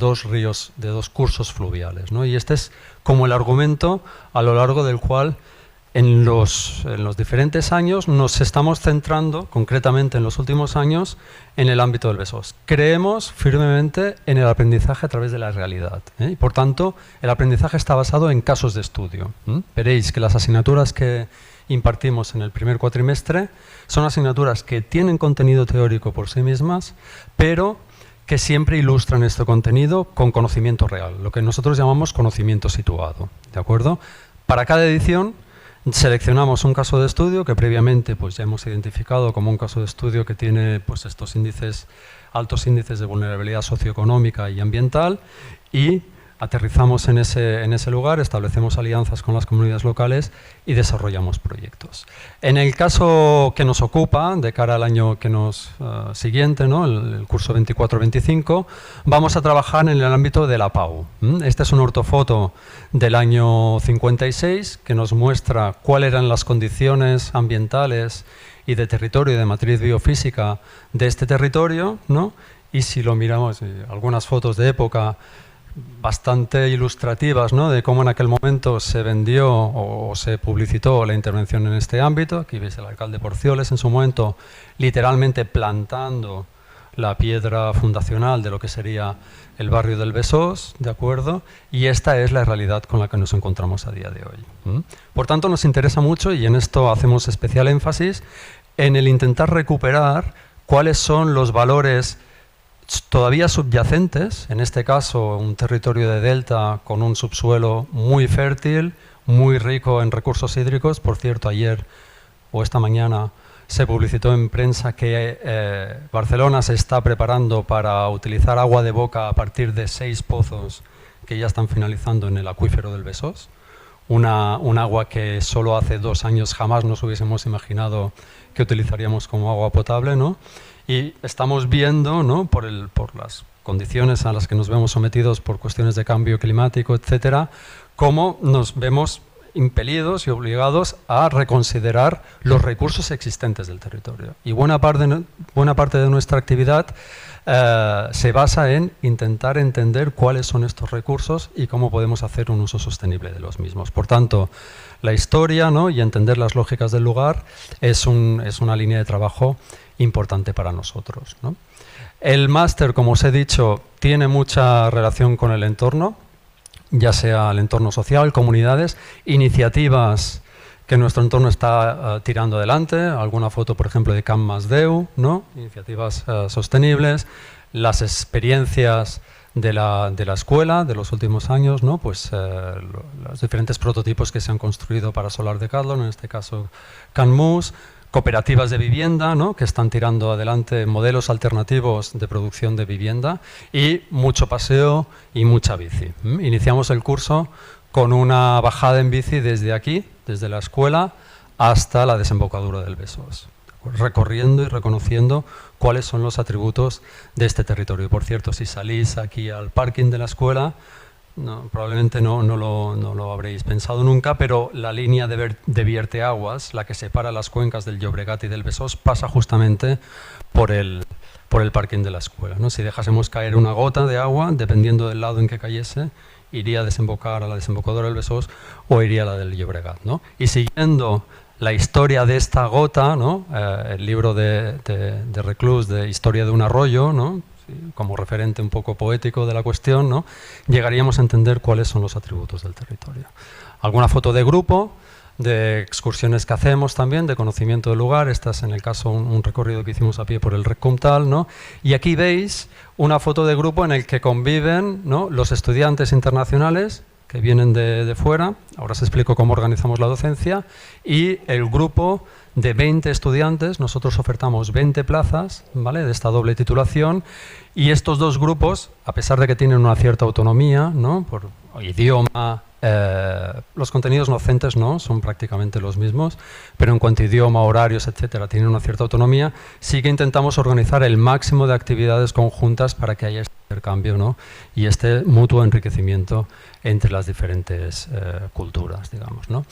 dos ríos, de dos cursos fluviales, ¿no? Y este es como el argumento a lo largo del cual en los diferentes años nos estamos centrando, concretamente en los últimos años, en el ámbito del Besós. Creemos firmemente en el aprendizaje a través de la realidad, ¿eh? Y por tanto, el aprendizaje está basado en casos de estudio. Veréis que las asignaturas que impartimos en el primer cuatrimestre son asignaturas que tienen contenido teórico por sí mismas, pero que siempre ilustran este contenido con conocimiento real, lo que nosotros llamamos conocimiento situado, ¿de acuerdo? Para cada edición seleccionamos un caso de estudio que previamente pues, ya hemos identificado como un caso de estudio que tiene pues, estos índices, altos índices de vulnerabilidad socioeconómica y ambiental, y aterrizamos en ese lugar, establecemos alianzas con las comunidades locales y desarrollamos proyectos. En el caso que nos ocupa, de cara al año que nos siguiente, ¿no? el curso 24-25, vamos a trabajar en el ámbito de la PAU. Esta es una ortofoto del año 56 que nos muestra cuáles eran las condiciones ambientales y de territorio y de matriz biofísica de este territorio, ¿no? Y si lo miramos, algunas fotos de época bastante ilustrativas, ¿no? De cómo en aquel momento se vendió o se publicitó la intervención en este ámbito. Aquí veis el alcalde Porcioles en su momento literalmente plantando la piedra fundacional de lo que sería el barrio del Besós, ¿de acuerdo? Y esta es la realidad con la que nos encontramos a día de hoy. Por tanto, nos interesa mucho, y en esto hacemos especial énfasis, en el intentar recuperar cuáles son los valores todavía subyacentes, en este caso un territorio de delta con un subsuelo muy fértil, muy rico en recursos hídricos. Por cierto, ayer o esta mañana se publicitó en prensa que Barcelona se está preparando para utilizar agua de boca a partir de 6 pozos que ya están finalizando en el acuífero del Besós. Un agua que solo hace 2 años jamás nos hubiésemos imaginado que utilizaríamos como agua potable, ¿no? Y estamos viendo, ¿no? por las condiciones a las que nos vemos sometidos por cuestiones de cambio climático, etcétera, cómo nos vemos impelidos y obligados a reconsiderar los recursos existentes del territorio. Y buena parte de nuestra actividad se basa en intentar entender cuáles son estos recursos y cómo podemos hacer un uso sostenible de los mismos. Por tanto, la historia, ¿no? y entender las lógicas del lugar es una línea de trabajo importante para nosotros, ¿no? El máster, como os he dicho, tiene mucha relación con el entorno, ya sea el entorno social, comunidades, iniciativas que nuestro entorno está tirando adelante, alguna foto, por ejemplo, de Camp Mas Déu, ¿no? Iniciativas sostenibles, las experiencias de la escuela de los últimos años, ¿no? Pues los diferentes prototipos que se han construido para Solar Decathlon, en este caso CanMus, cooperativas de vivienda, ¿no? que están tirando adelante modelos alternativos de producción de vivienda, y mucho paseo y mucha bici. Iniciamos el curso con una bajada en bici desde aquí, desde la escuela, hasta la desembocadura del Besós, recorriendo y reconociendo cuáles son los atributos de este territorio. Y por cierto, si salís aquí al parking de la escuela, probablemente no lo habréis pensado nunca, pero la línea de vierteaguas, la que separa las cuencas del Llobregat y del Besós, pasa justamente por el parking de la escuela, ¿no? Si dejásemos caer una gota de agua, dependiendo del lado en que cayese, iría a desembocar a la desembocadura del Besós o iría a la del Llobregat, ¿no? Y siguiendo la historia de esta gota, ¿no? El libro de Reclus, de Historia de un arroyo, ¿no? Como referente un poco poético de la cuestión, ¿no? Llegaríamos a entender cuáles son los atributos del territorio. Alguna foto de grupo, de excursiones que hacemos también, de conocimiento del lugar. Esta es en el caso un recorrido que hicimos a pie por el Rec Comtal, ¿no? Y aquí veis una foto de grupo en el que conviven, ¿no? los estudiantes internacionales que vienen de fuera, ahora os explico cómo organizamos la docencia, y el grupo de 20 estudiantes. Nosotros ofertamos 20 plazas, ¿vale? de esta doble titulación, y estos dos grupos, a pesar de que tienen una cierta autonomía, ¿no? por idioma, los contenidos docentes no son prácticamente los mismos, pero en cuanto a idioma, horarios, etcétera, tienen una cierta autonomía. Sí que intentamos organizar el máximo de actividades conjuntas para que haya intercambio, ¿no? Y este mutuo enriquecimiento entre las diferentes culturas, digamos, ¿no?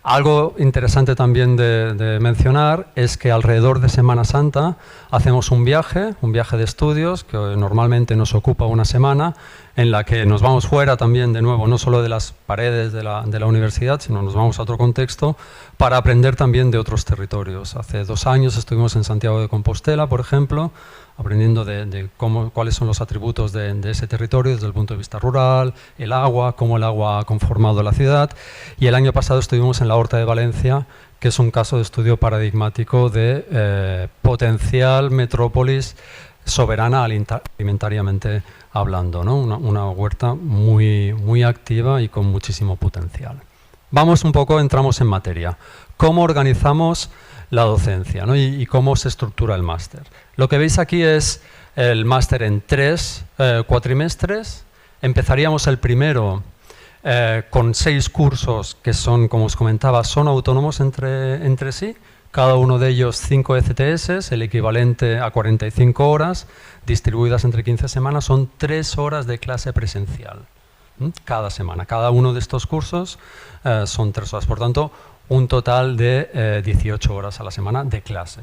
Algo interesante también de mencionar es que alrededor de Semana Santa hacemos un viaje de estudios que normalmente nos ocupa una semana, en la que nos vamos fuera también, de nuevo, no solo de las paredes de la universidad, sino nos vamos a otro contexto para aprender también de otros territorios. Hace 2 años estuvimos en Santiago de Compostela, por ejemplo, aprendiendo de cuáles son los atributos de ese territorio desde el punto de vista rural, el agua, cómo el agua ha conformado la ciudad. Y el año pasado estuvimos en la Horta de Valencia, que es un caso de estudio paradigmático de potencial metrópolis soberana alimentariamente hablando, ¿no? Una huerta muy activa y con muchísimo potencial. Vamos un poco, entramos en materia. ¿Cómo organizamos la docencia, ¿no? y cómo se estructura el máster? Lo que veis aquí es el máster en 3 cuatrimestres. Empezaríamos el primero con 6 cursos que son, como os comentaba, son autónomos entre sí. Cada uno de ellos 5 ECTS, el equivalente a 45 horas, distribuidas entre 15 semanas, son 3 horas de clase presencial cada semana. Cada uno de estos cursos son 3 horas, por tanto, un total de 18 horas a la semana de clase.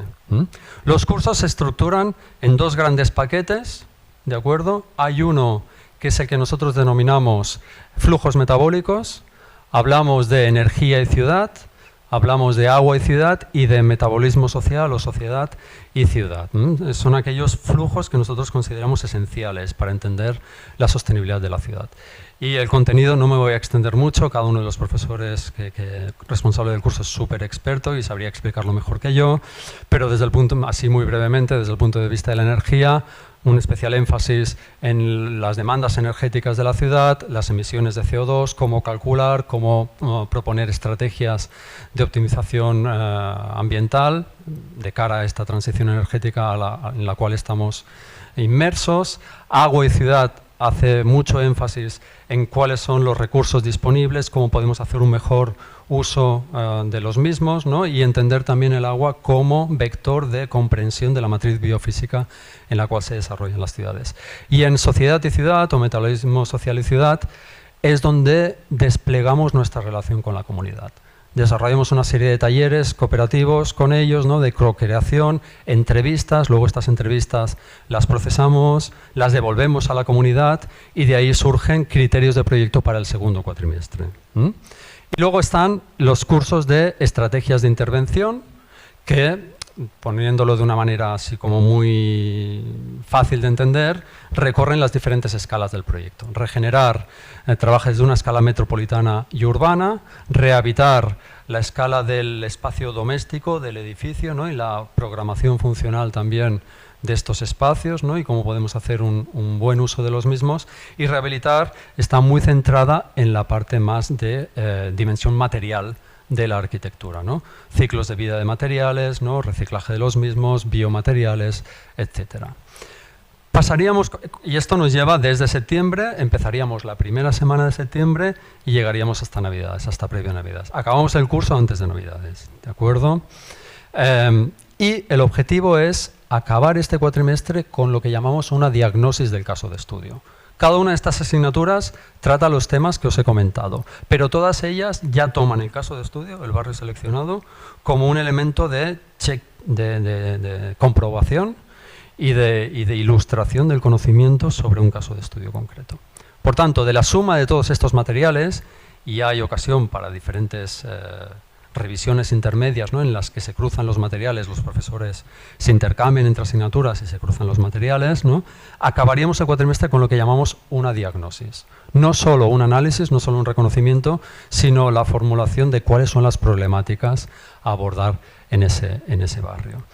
Los cursos se estructuran en 2 grandes paquetes, ¿de acuerdo? Hay uno que es el que nosotros denominamos flujos metabólicos, hablamos de energía y ciudad, hablamos de agua y ciudad y de metabolismo social o sociedad y ciudad. Son aquellos flujos que nosotros consideramos esenciales para entender la sostenibilidad de la ciudad. Y el contenido no me voy a extender mucho, cada uno de los profesores responsable del curso es súper experto y sabría explicarlo mejor que yo, pero desde el punto, así muy brevemente, desde el punto de vista de la energía, un especial énfasis en las demandas energéticas de la ciudad, las emisiones de CO2, cómo calcular, cómo proponer estrategias de optimización ambiental de cara a esta transición energética en la cual estamos inmersos. Agua y ciudad hace mucho énfasis en cuáles son los recursos disponibles, cómo podemos hacer un mejor uso de los mismos, ¿no? Y entender también el agua como vector de comprensión de la matriz biofísica en la cual se desarrollan las ciudades. Y en sociedad y ciudad, o metabolismo social y ciudad, es donde desplegamos nuestra relación con la comunidad. Desarrollamos una serie de talleres cooperativos con ellos, ¿no? De co-creación, entrevistas, luego estas entrevistas las procesamos, las devolvemos a la comunidad y de ahí surgen criterios de proyecto para el segundo cuatrimestre. Y luego están los cursos de estrategias de intervención que, poniéndolo de una manera así como muy fácil de entender, recorren las diferentes escalas del proyecto. Regenerar trabaja desde una escala metropolitana y urbana, rehabitar la escala del espacio doméstico, del edificio, ¿no? Y la programación funcional también de estos espacios, ¿no? Y cómo podemos hacer un buen uso de los mismos. Y rehabilitar está muy centrada en la parte más de dimensión material de la arquitectura, ¿no? Ciclos de vida de materiales, ¿no? Reciclaje de los mismos, biomateriales, etcétera. Pasaríamos, y esto nos lleva desde septiembre, empezaríamos la primera semana de septiembre y llegaríamos hasta Navidades, hasta previo a Navidades. Acabamos el curso antes de Navidades, ¿de acuerdo? Y el objetivo es acabar este cuatrimestre con lo que llamamos una diagnosis del caso de estudio. Cada una de estas asignaturas trata los temas que os he comentado, pero todas ellas ya toman el caso de estudio, el barrio seleccionado, como un elemento de comprobación y de ilustración del conocimiento sobre un caso de estudio concreto. Por tanto, de la suma de todos estos materiales, y hay ocasión para diferentes revisiones intermedias, ¿no? En las que se cruzan los materiales, los profesores se intercambian entre asignaturas y se cruzan los materiales, ¿no? Acabaríamos el cuatrimestre con lo que llamamos una diagnosis. No solo un análisis, no solo un reconocimiento, sino la formulación de cuáles son las problemáticas a abordar en ese barrio.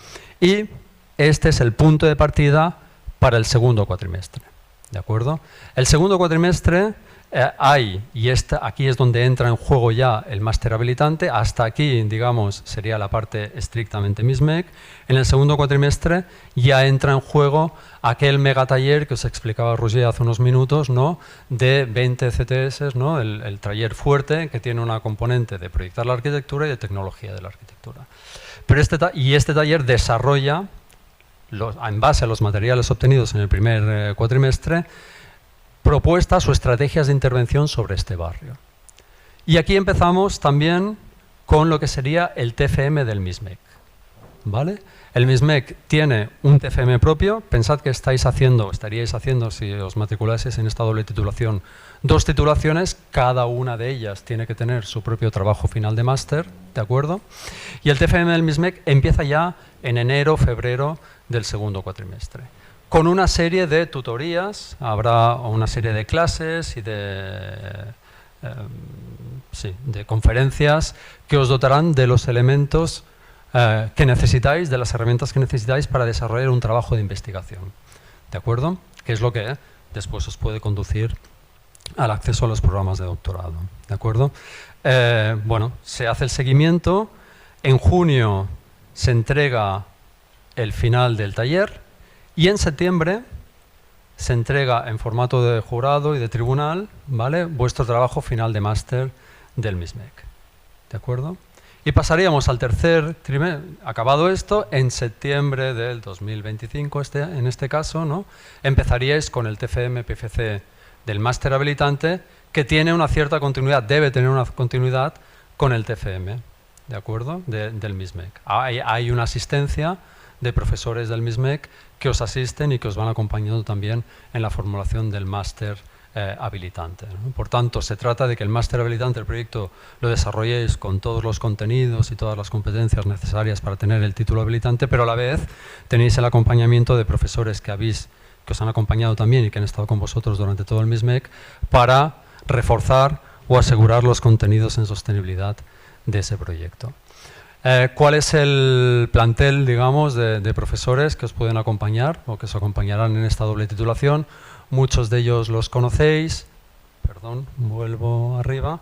Y este es el punto de partida para el segundo cuatrimestre, ¿de acuerdo? El segundo cuatrimestre aquí es donde entra en juego ya el máster habilitante. Hasta aquí, digamos, sería la parte estrictamente MISMEC. En el segundo cuatrimestre ya entra en juego aquel megataller que os explicaba Roger hace unos minutos, ¿no? De 20 CTS, ¿no? El taller fuerte, que tiene una componente de proyectar la arquitectura y de tecnología de la arquitectura. Pero este taller desarrolla en base a los materiales obtenidos en el primer cuatrimestre, propuestas o estrategias de intervención sobre este barrio. Y aquí empezamos también con lo que sería el TFM del MISMEC, ¿vale? El MISMEC tiene un TFM propio. Pensad que estaríais haciendo, si os matriculaseis en esta doble titulación, 2 titulaciones, cada una de ellas tiene que tener su propio trabajo final de máster, ¿de acuerdo? Y el TFM del MISMEC empieza ya en enero, febrero del segundo cuatrimestre, con una serie de tutorías, habrá una serie de clases y de conferencias que os dotarán de los elementos que necesitáis, de las herramientas que necesitáis para desarrollar un trabajo de investigación, ¿de acuerdo? Que es lo que después os puede conducir al acceso a los programas de doctorado, ¿de acuerdo? Bueno, se hace el seguimiento, en junio se entrega el final del taller y en septiembre se entrega en formato de jurado y de tribunal, ¿vale?, vuestro trabajo final de máster del MISMEC, ¿de acuerdo? Y pasaríamos al tercer trimestre, acabado esto, en septiembre del 2025, en este caso, ¿no?, empezaríais con el TFM-PFC del máster habilitante, que tiene una cierta continuidad, debe tener una continuidad con el TFM, ¿de acuerdo?, del MISMEC. Hay una asistencia de profesores del MISMEC que os asisten y que os van acompañando también en la formulación del máster habilitante, ¿no? Por tanto, se trata de que el máster habilitante, el proyecto, lo desarrolléis con todos los contenidos y todas las competencias necesarias para tener el título habilitante, pero a la vez tenéis el acompañamiento de profesores que os han acompañado también y que han estado con vosotros durante todo el MISMEC para reforzar o asegurar los contenidos en sostenibilidad de ese proyecto. ¿Cuál es el plantel, digamos, de profesores que os pueden acompañar o que os acompañarán en esta doble titulación? Muchos de ellos los conocéis. Perdón, vuelvo arriba.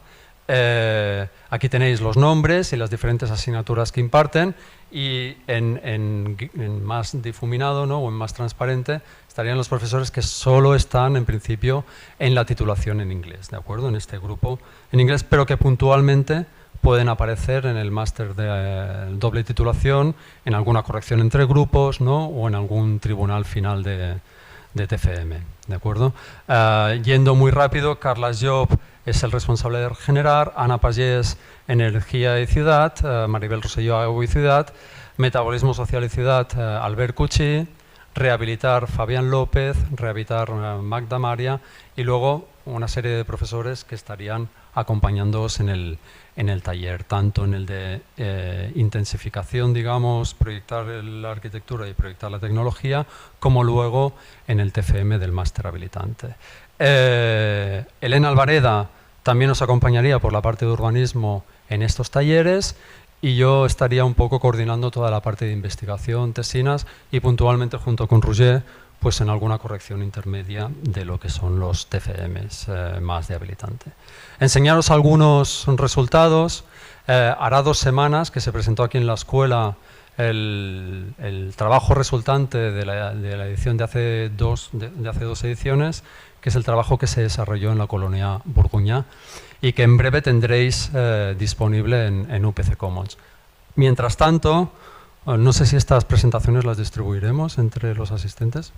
Aquí tenéis los nombres y las diferentes asignaturas que imparten, y en más difuminado, ¿no?, o en más transparente estarían los profesores que solo están en principio en la titulación en inglés, ¿de acuerdo?, en este grupo en inglés, pero que puntualmente pueden aparecer en el máster de doble titulación, en alguna corrección entre grupos, ¿no?, o en algún tribunal final de TFM, ¿de acuerdo? Yendo muy rápido, Carles Job es el responsable de Regenerar, Ana Pagés, Energía y Ciudad, Maribel Rosselló, Agua y Ciudad, Metabolismo Social y Ciudad, Albert Cuchi, Rehabilitar, Fabián López, Rehabilitar, Magda Maria, y luego una serie de profesores que estarían acompañándoos en el taller, tanto en el de intensificación, digamos, proyectar la arquitectura y proyectar la tecnología, como luego en el TFM del máster habilitante. Elena Alvareda también nos acompañaría por la parte de urbanismo en estos talleres, y yo estaría un poco coordinando toda la parte de investigación, tesinas, y puntualmente junto con Roger, pues en alguna corrección intermedia de lo que son los TFMs más de habilitante. Enseñaros algunos resultados. Hará 2 semanas que se presentó aquí en la escuela el trabajo resultante de la edición de hace dos ediciones, que es el trabajo que se desarrolló en la colonia Borgoña y que en breve tendréis disponible en UPC Commons. Mientras tanto, no sé si estas presentaciones las distribuiremos entre los asistentes,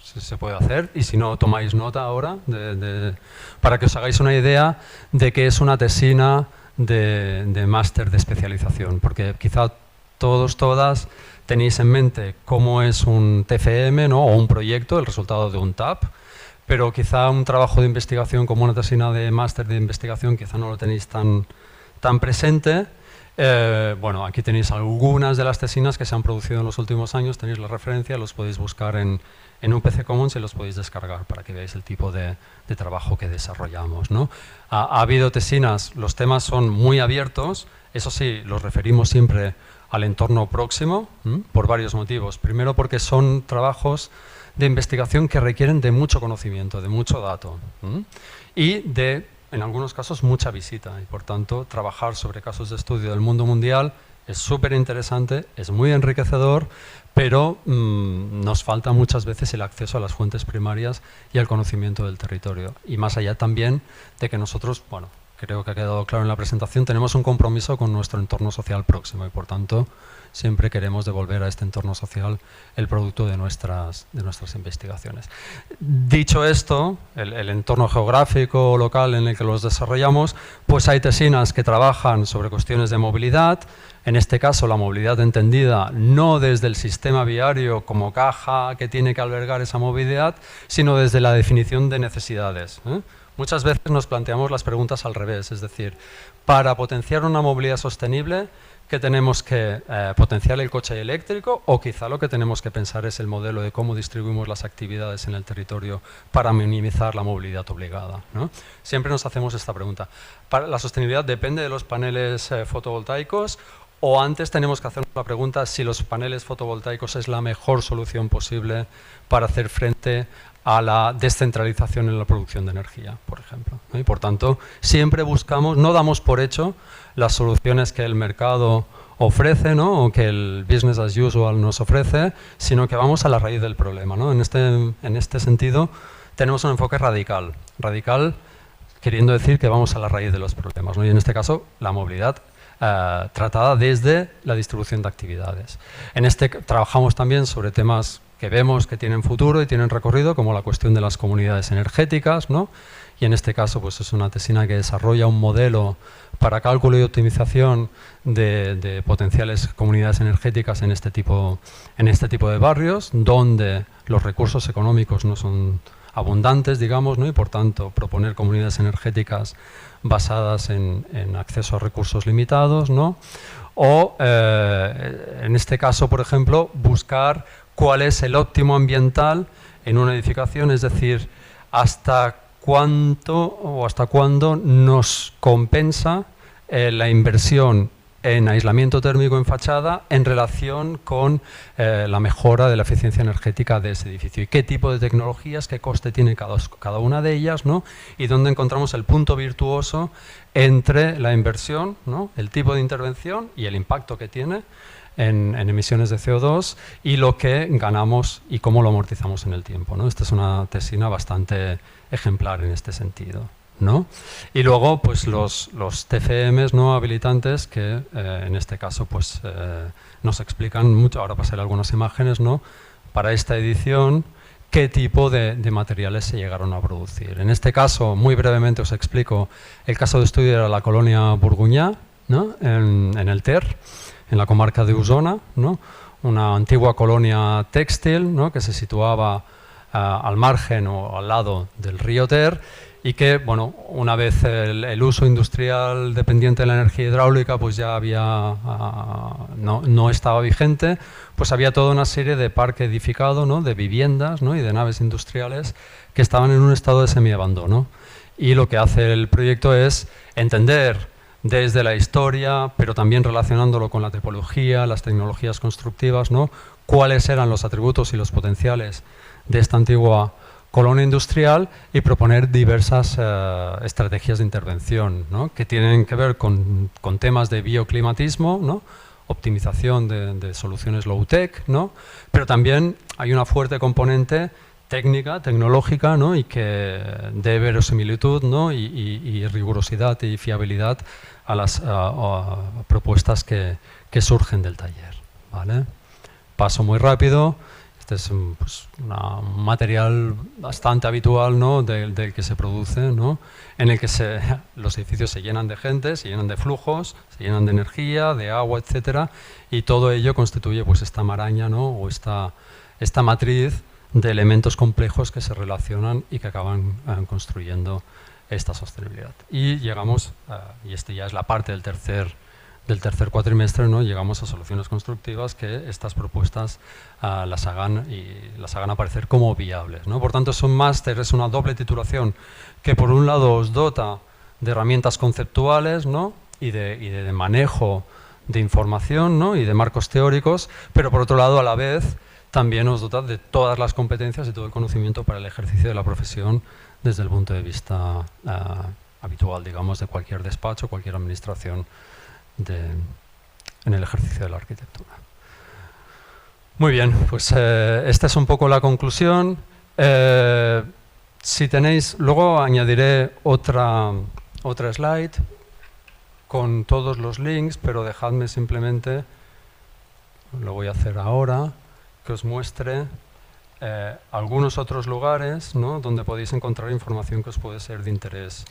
se puede hacer, y si no, tomáis nota ahora para que os hagáis una idea de qué es una tesina de máster de especialización, porque quizá todas tenéis en mente cómo es un TFM, ¿no?, o un proyecto, el resultado de un TAP, pero quizá un trabajo de investigación como una tesina de máster de investigación quizá no lo tenéis tan presente. Bueno, aquí tenéis algunas de las tesinas que se han producido en los últimos años, tenéis la referencia, los podéis buscar en UPC Commons y los podéis descargar para que veáis el tipo de trabajo que desarrollamos, ¿no? Ha habido tesinas, los temas son muy abiertos, eso sí, los referimos siempre al entorno próximo, por varios motivos. Primero, porque son trabajos de investigación que requieren de mucho conocimiento, de mucho dato, y de, en algunos casos, mucha visita, y por tanto trabajar sobre casos de estudio del mundo mundial es súper interesante, es muy enriquecedor, pero nos falta muchas veces el acceso a las fuentes primarias y al conocimiento del territorio, y más allá también de que nosotros, bueno, creo que ha quedado claro en la presentación, tenemos un compromiso con nuestro entorno social próximo y, por tanto, siempre queremos devolver a este entorno social el producto de nuestras investigaciones. Dicho esto, el entorno geográfico local en el que los desarrollamos, pues hay tesinas que trabajan sobre cuestiones de movilidad, en este caso la movilidad entendida no desde el sistema viario como caja que tiene que albergar esa movilidad, sino desde la definición de necesidades, ¿eh? Muchas veces nos planteamos las preguntas al revés, es decir, para potenciar una movilidad sostenible, ¿qué tenemos que potenciar el coche eléctrico? O quizá lo que tenemos que pensar es el modelo de cómo distribuimos las actividades en el territorio para minimizar la movilidad obligada, ¿no? Siempre nos hacemos esta pregunta. ¿La sostenibilidad depende de los paneles fotovoltaicos? O antes tenemos que hacernos la pregunta si los paneles fotovoltaicos es la mejor solución posible para hacer frente a la descentralización en la producción de energía, por ejemplo, ¿no? Y por tanto, siempre buscamos, no damos por hecho las soluciones que el mercado ofrece, ¿no? O que el business as usual nos ofrece, sino que vamos a la raíz del problema, ¿no? En este sentido, tenemos un enfoque radical. Radical queriendo decir que vamos a la raíz de los problemas, ¿no? Y en este caso, la movilidad tratada desde la distribución de actividades. Trabajamos también sobre temas que vemos que tienen futuro y tienen recorrido, como la cuestión de las comunidades energéticas, ¿no? Y en este caso pues es una tesina que desarrolla un modelo para cálculo y optimización de potenciales comunidades energéticas en este tipo de barrios, donde los recursos económicos no son abundantes, digamos, ¿no? Y por tanto proponer comunidades energéticas basadas en acceso a recursos limitados, ¿no? O en este caso, por ejemplo, buscar cuál es el óptimo ambiental en una edificación, es decir, hasta cuándo nos compensa la inversión en aislamiento térmico en fachada en relación con la mejora de la eficiencia energética de ese edificio y qué tipo de tecnologías, qué coste tiene cada una de ellas, ¿no? Y dónde encontramos el punto virtuoso entre la inversión, ¿no? El tipo de intervención y el impacto que tiene en emisiones de CO2 y lo que ganamos y cómo lo amortizamos en el tiempo, ¿no? Esta es una tesina bastante ejemplar en este sentido, ¿no? Y luego pues los TFMs no habilitantes que en este caso pues nos explican mucho, ahora pasaré algunas imágenes, ¿no? Para esta edición qué tipo de materiales se llegaron a producir. En este caso, muy brevemente os explico, el caso de estudio era la colonia Burguñá, ¿no? en el Ter, en la comarca de Osona, ¿no? Una antigua colonia textil, ¿no? Que se situaba al margen o al lado del río Ter y que, bueno, una vez el uso industrial dependiente de la energía hidráulica pues ya no estaba vigente, pues había toda una serie de parque edificado, ¿no? De viviendas, ¿no? Y de naves industriales que estaban en un estado de semiabandono. Y lo que hace el proyecto es entender desde la historia, pero también relacionándolo con la topología, las tecnologías constructivas, ¿no? Cuáles eran los atributos y los potenciales de esta antigua colonia industrial y proponer diversas estrategias de intervención, ¿no? Que tienen que ver con temas de bioclimatismo, ¿no? Optimización de soluciones low-tech, ¿no? Pero también hay una fuerte componente técnica, tecnológica, ¿no? Y que de verosimilitud, ¿no? y rigurosidad y fiabilidad a las propuestas que surgen del taller, ¿vale? Paso muy rápido. Este es pues, un material bastante habitual, ¿no? del que se produce, ¿no? En el que los edificios se llenan de gente, se llenan de flujos, se llenan de energía, de agua, etcétera, y todo ello constituye pues, esta maraña, ¿no? O esta matriz de elementos complejos que se relacionan y que acaban construyendo esta sostenibilidad. Y llegamos, y este ya es la parte del tercer cuatrimestre, ¿no? Llegamos a soluciones constructivas que estas propuestas las hagan aparecer como viables, ¿no? Por tanto, es un máster, es una doble titulación que por un lado os dota de herramientas conceptuales, ¿no? y de manejo de información, ¿no? Y de marcos teóricos, pero por otro lado a la vez también os dota de todas las competencias y todo el conocimiento para el ejercicio de la profesión desde el punto de vista habitual, digamos, de cualquier despacho, cualquier administración en el ejercicio de la arquitectura. Muy bien, pues esta es un poco la conclusión. Si tenéis, luego añadiré otra otra slide con todos los links, pero dejadme simplemente, lo voy a hacer ahora, que os muestre algunos otros lugares, ¿no?, donde podéis encontrar información que os puede ser de interés,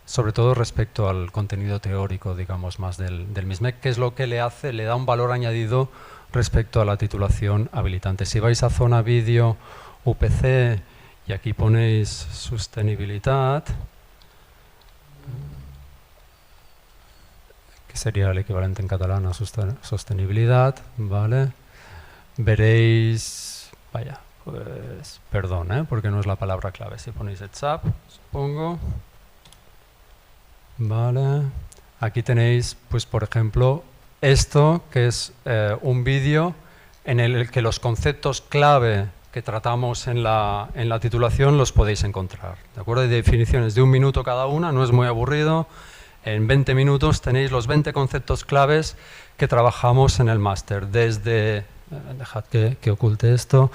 sobre todo respecto al contenido teórico, digamos, más del MISMEC, que es lo que le da un valor añadido respecto a la titulación habilitante. Si vais a zona vídeo UPC y aquí ponéis sostenibilidad, que sería el equivalente en catalán a sostenibilidad, ¿vale? Veréis, vaya, pues perdón, porque no es la palabra clave. Si ponéis ETSAP, supongo, vale, aquí tenéis, pues por ejemplo, esto que es un vídeo en el que los conceptos clave que tratamos en la titulación los podéis encontrar, ¿de acuerdo? Hay definiciones de 1 minuto cada una, no es muy aburrido. En 20 minutos tenéis los 20 conceptos claves que trabajamos en el máster, desde, dejad que oculte esto,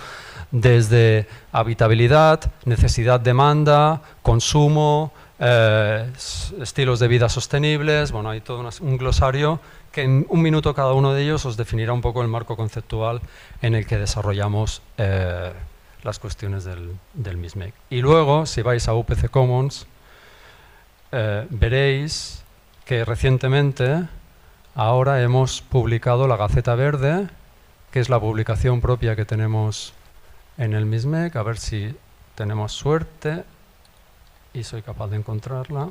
desde habitabilidad, necesidad-demanda, consumo, estilos de vida sostenibles. Bueno, hay todo un glosario que en 1 minuto cada uno de ellos os definirá un poco el marco conceptual en el que desarrollamos las cuestiones del MISMEC. Y luego, si vais a UPC Commons, veréis que recientemente ahora hemos publicado la Gaceta Verde, que es la publicación propia que tenemos en el MISMEC. A ver si tenemos suerte y soy capaz de encontrarla.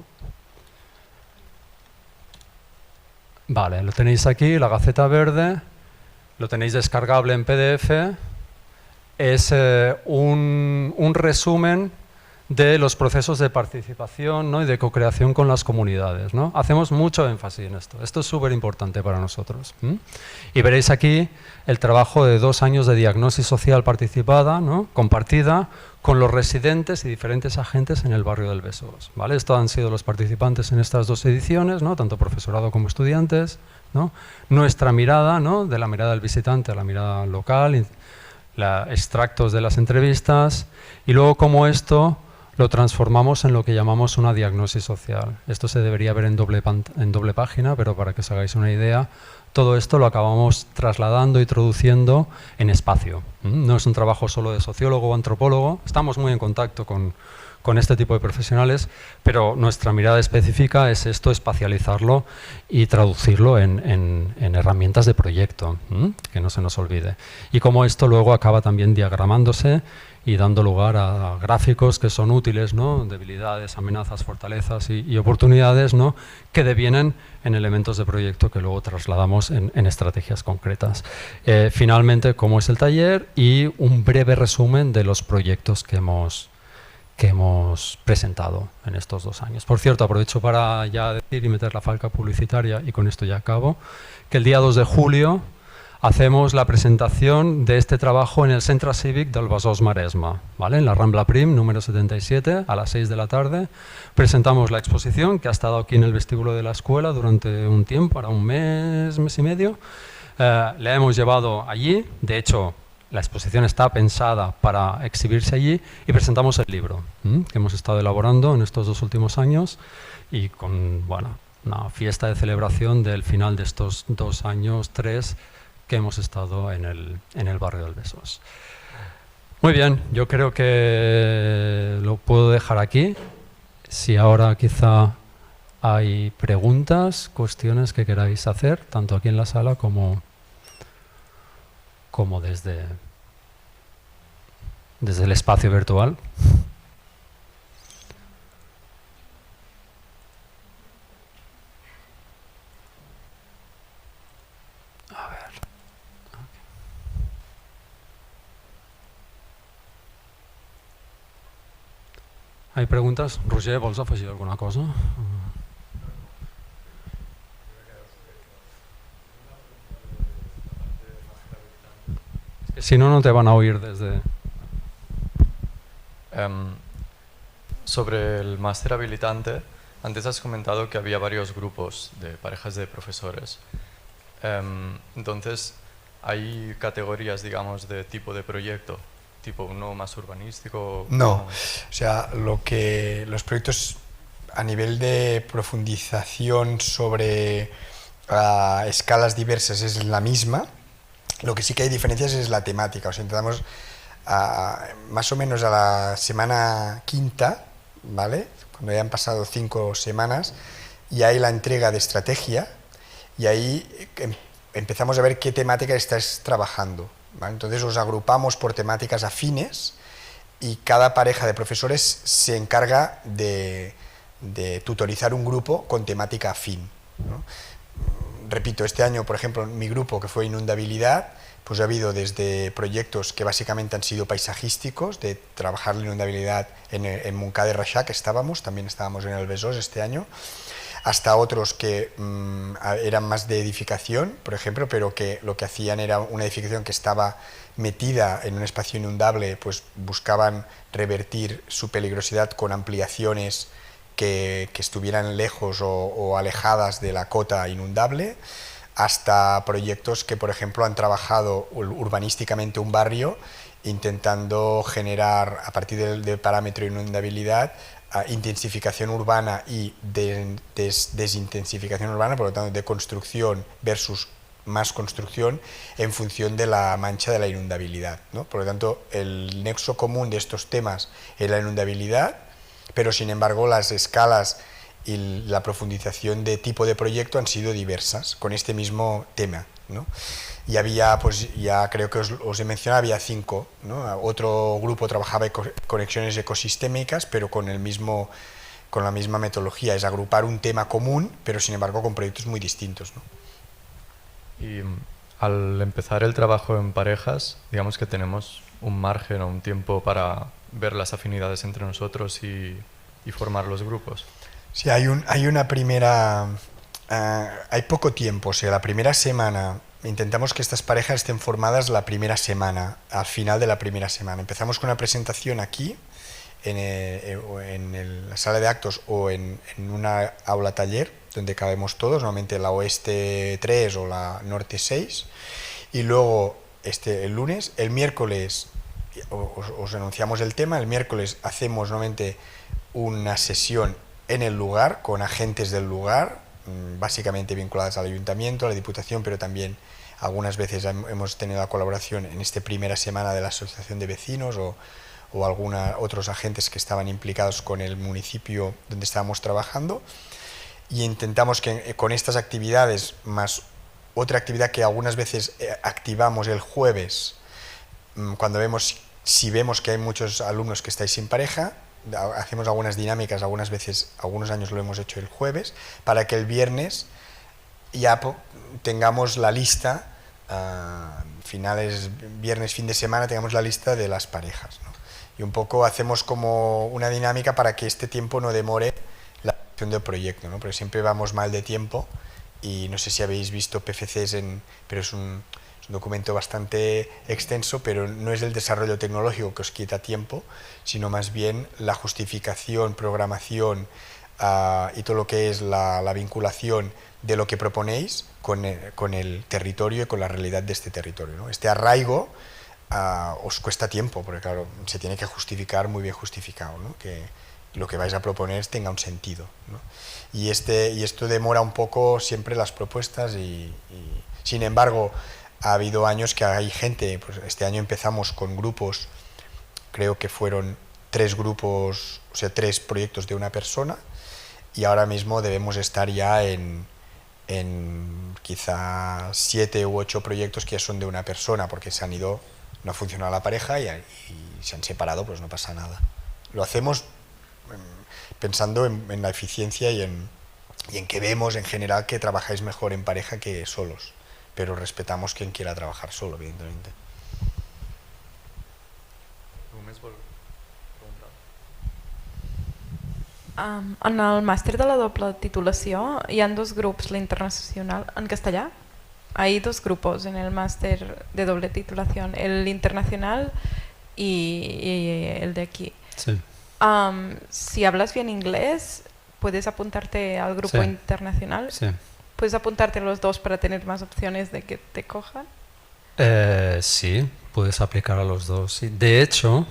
Vale, lo tenéis aquí, la Gaceta Verde, lo tenéis descargable en PDF. Es un resumen de los procesos de participación, ¿no?, y de co-creación con las comunidades, ¿no? Hacemos mucho énfasis en esto. Esto es súper importante para nosotros. Y veréis aquí el trabajo de 2 años de diagnosis social participada, ¿no?, compartida con los residentes y diferentes agentes en el barrio del Besós, ¿vale? Estos han sido los participantes en estas 2 ediciones, ¿no?, tanto profesorado como estudiantes, ¿no? Nuestra mirada, ¿no?, de la mirada del visitante a la mirada local, extractos de las entrevistas, y luego cómo esto lo transformamos en lo que llamamos una diagnosis social. Esto se debería ver en doble página, pero para que os hagáis una idea, todo esto lo acabamos trasladando y traduciendo en espacio. No es un trabajo solo de sociólogo o antropólogo, estamos muy en contacto con este tipo de profesionales, pero nuestra mirada específica es esto, espacializarlo y traducirlo en herramientas de proyecto, que no se nos olvide. Y cómo esto luego acaba también diagramándose y dando lugar a gráficos que son útiles, ¿no?, debilidades, amenazas, fortalezas y oportunidades, ¿no?, que devienen en elementos de proyecto que luego trasladamos en estrategias concretas. Finalmente, cómo es el taller y un breve resumen de los proyectos que hemos presentado en estos 2 años. Por cierto, aprovecho para ya decir y meter la falca publicitaria, y con esto ya acabo, que el día 2 de julio hacemos la presentación de este trabajo en el Centre Cívic del Besós Maresme, ¿vale?, en la Rambla Prim, número 77, a las 6 de la tarde. Presentamos la exposición, que ha estado aquí en el vestíbulo de la escuela durante un tiempo, ahora un mes y medio. La hemos llevado allí, de hecho, la exposición está pensada para exhibirse allí, y presentamos el libro que hemos estado elaborando en estos 2 últimos años, y con, bueno, una fiesta de celebración del final de estos 2 años, 3, que hemos estado en el barrio del Besós. Muy bien, yo creo que lo puedo dejar aquí. Si ahora quizá hay preguntas, cuestiones que queráis hacer, tanto aquí en la sala como desde el espacio virtual. A ver. ¿Hay preguntas? Roger, ¿vols afegir alguna cosa? Si no, no te van a oír desde... Sobre el máster habilitante, antes has comentado que había varios grupos de parejas de profesores. Entonces, ¿hay categorías, digamos, de tipo de proyecto? ¿Tipo uno más urbanístico? No, o sea, los proyectos a nivel de profundización sobre escalas diversas es la misma. Lo que sí que hay diferencias es la temática. O sea, intentamos más o menos a la semana quinta, ¿vale? Cuando ya han pasado 5 semanas, y hay la entrega de estrategia, y ahí empezamos a ver qué temática estás trabajando, ¿vale? Entonces os agrupamos por temáticas afines y cada pareja de profesores se encarga de tutorizar un grupo con temática afín, ¿no? Repito, este año, por ejemplo, mi grupo, que fue inundabilidad, pues ha habido desde proyectos que básicamente han sido paisajísticos, de trabajar la inundabilidad en Montcada de Reixac, también estábamos en el Besós este año, hasta otros que eran más de edificación, por ejemplo, pero que lo que hacían era una edificación que estaba metida en un espacio inundable, pues buscaban revertir su peligrosidad con ampliaciones que estuvieran lejos o alejadas de la cota inundable, hasta proyectos que, por ejemplo, han trabajado urbanísticamente un barrio intentando generar, a partir del parámetro de inundabilidad, intensificación urbana y desintensificación urbana, por lo tanto, de construcción versus más construcción en función de la mancha de la inundabilidad, ¿no? Por lo tanto, el nexo común de estos temas es la inundabilidad, pero sin embargo las escalas y la profundización de tipo de proyecto han sido diversas con este mismo tema, ¿no? Y había, pues ya creo que os he mencionado, había 5, ¿no? Otro grupo trabajaba conexiones ecosistémicas, pero con la misma metodología, es agrupar un tema común, pero sin embargo con proyectos muy distintos, ¿no? Y al empezar el trabajo en parejas, digamos que tenemos un margen o un tiempo para ver las afinidades entre nosotros y formar los grupos. Sí, hay una primera... hay poco tiempo, o sea, la primera semana intentamos que estas parejas estén formadas la primera semana, al final de la primera semana. Empezamos con una presentación aquí, en la sala de actos o en una aula taller, donde cabemos todos, normalmente la Oeste 3 o la Norte 6, y luego el lunes, el miércoles os anunciamos el tema, el miércoles hacemos normalmente una sesión en el lugar, con agentes del lugar, básicamente vinculadas al ayuntamiento, a la diputación, pero también algunas veces hemos tenido la colaboración en esta primera semana de la asociación de vecinos o otros agentes que estaban implicados con el municipio donde estábamos trabajando, y intentamos que con estas actividades más otra actividad que algunas veces activamos el jueves, cuando si vemos que hay muchos alumnos que estáis sin pareja, hacemos algunas dinámicas, algunas veces, algunos años lo hemos hecho el jueves, para que el viernes ya tengamos la lista, finales viernes, fin de semana, tengamos la lista de las parejas, ¿no? Y un poco hacemos como una dinámica para que este tiempo no demore la acción del proyecto, ¿no? Porque siempre vamos mal de tiempo, y no sé si habéis visto PFCs, pero es un documento bastante extenso, pero no es el desarrollo tecnológico que os quita tiempo, sino más bien la justificación, programación y todo lo que es la vinculación de lo que proponéis con el territorio y con la realidad de este territorio, ¿no? Este arraigo os cuesta tiempo, porque claro, se tiene que justificar muy bien justificado, ¿no? Que lo que vais a proponer tenga un sentido, ¿no? Y esto demora un poco siempre las propuestas y sin embargo ha habido años que hay gente, pues este año empezamos con grupos, creo que fueron 3 grupos, o sea, 3 proyectos de una persona, y ahora mismo debemos estar ya en quizá 7 u 8 proyectos que ya son de una persona, porque no ha funcionado la pareja y se han separado, pues no pasa nada. Lo hacemos pensando en la eficiencia y en que vemos en general que trabajáis mejor en pareja que solos, pero respetamos quien quiera trabajar solo, evidentemente. En el màster de la doble titulació hi ha 2 grups, l'internacional en castellà. Hay 2 grupos en el máster de doble titulación, el internacional y el de aquí. Sí. Si hablas bien inglés, puedes apuntarte al grupo internacional. Sí. Puedes apuntarte a los 2 para tener más opciones de que te cojan. Sí, puedes aplicar a los 2. Sí. De hecho,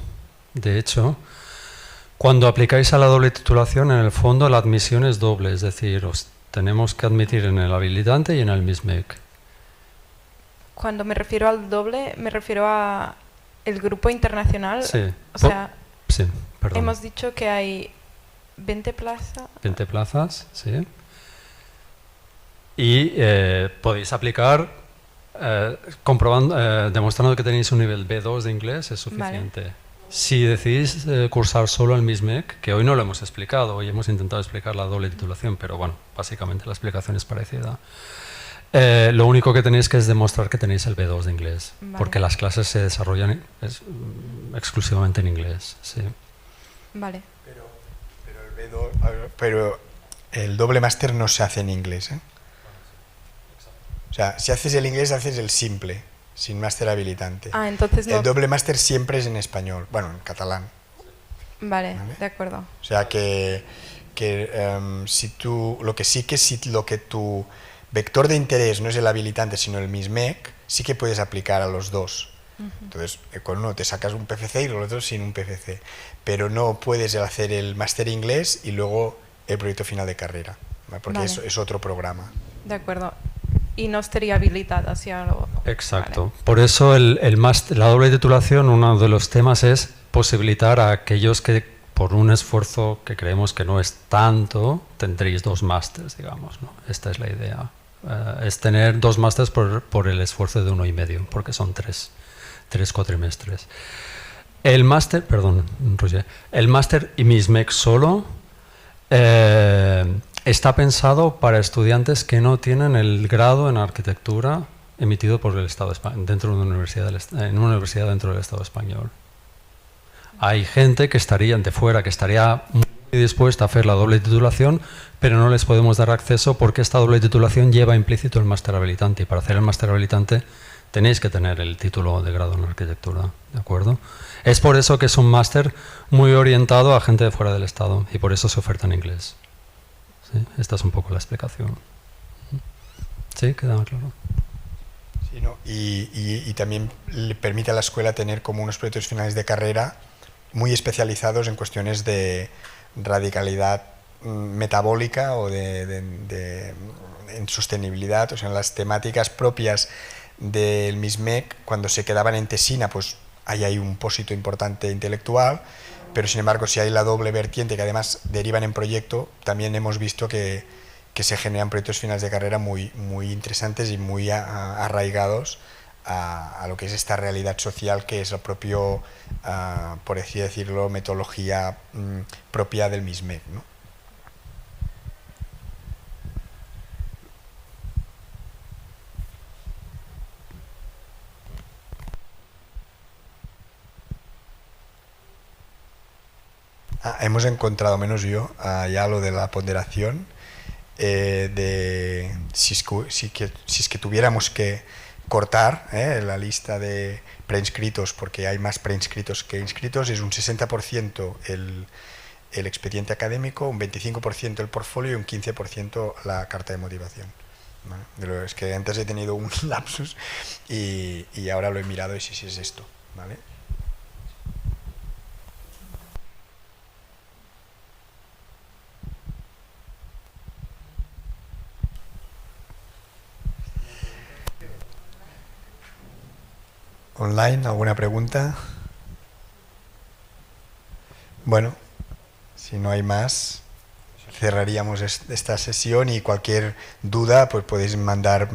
Cuando aplicáis a la doble titulación, en el fondo la admisión es doble, es decir, os tenemos que admitir en el habilitante y en el MISMEC. Cuando me refiero al doble, me refiero a el grupo internacional. Sí. O sea, sí, perdón. hemos dicho que hay 20 plazas. 20 plazas, sí. Y podéis aplicar demostrando que tenéis un nivel B2 de inglés, es suficiente. Vale. Si decidís cursar solo el MISMEC, que hoy no lo hemos explicado, hoy hemos intentado explicar la doble titulación, pero bueno, básicamente la explicación es parecida. Lo único que tenéis que es demostrar que tenéis el B2 de inglés, Vale. porque las clases se desarrollan exclusivamente en inglés. Sí. Vale. Pero el doble máster no se hace en inglés, ¿eh? O sea, si haces el inglés, haces el simple, sin máster habilitante. Ah, entonces no. El doble máster siempre es en español, bueno, en catalán. Vale, ¿Vale? de acuerdo. O sea que si tú, si lo que tu vector de interés no es el habilitante, sino el MISMEC, sí que puedes aplicar a los dos. Entonces, con uno te sacas un PFC y con el otro sin un PFC. Pero no puedes hacer el máster inglés y luego el proyecto final de carrera, ¿vale? Porque Vale. es otro programa. De acuerdo. Y no estaría habilitada hacia lo... Exacto. Vale. Por eso la doble titulación, uno de los temas es posibilitar a aquellos que por un esfuerzo que creemos que no es tanto, tendréis 2 másters, digamos, ¿no? Esta es la idea. Es tener 2 másters por el esfuerzo de 1,5, porque son 3 cuatrimestres. El máster, perdón, Roger, el máster y MISMEC solo está pensado para estudiantes que no tienen el grado en arquitectura emitido por el Estado dentro de una universidad, en una universidad dentro del Estado español. Hay gente que estaría de fuera, que estaría muy dispuesta a hacer la doble titulación, pero no les podemos dar acceso porque esta doble titulación lleva implícito el máster habilitante, y para hacer el máster habilitante tenéis que tener el título de grado en arquitectura, ¿de acuerdo? Es por eso que es un máster muy orientado a gente de fuera del Estado y por eso se oferta en inglés. ¿Sí? Esta es un poco la explicación. ¿Sí? ¿Queda claro? Sí, ¿no? Y también le permite a la escuela tener como unos proyectos finales de carrera muy especializados en cuestiones de radicalidad metabólica o en sostenibilidad, o sea, en las temáticas propias del MISMEC. Cuando se quedaban en tesina, pues ahí hay un pósito importante intelectual, pero sin embargo si hay la doble vertiente que además derivan en proyecto, también hemos visto que se generan proyectos finales de carrera muy, muy interesantes y muy arraigados a lo que es esta realidad social que es el propio, por así decirlo, metodología propia del MISMEC, ¿no? Hemos encontrado, menos yo, ya lo de la ponderación, de si es que tuviéramos que cortar la lista de preinscritos, porque hay más preinscritos que inscritos, es un 60% el expediente académico, un 25% el portfolio y un 15% la carta de motivación. ¿Vale? Es que antes he tenido un lapsus y ahora lo he mirado y sí es esto, ¿vale? Online, ¿alguna pregunta? Bueno, si no hay más, cerraríamos esta sesión y cualquier duda pues podéis mandar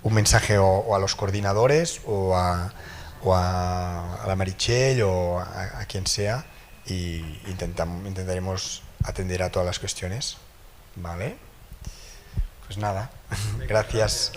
un mensaje o a los coordinadores o a la Meritxell o a quien sea y intentaremos atender a todas las cuestiones. ¿Vale? Pues nada, gracias.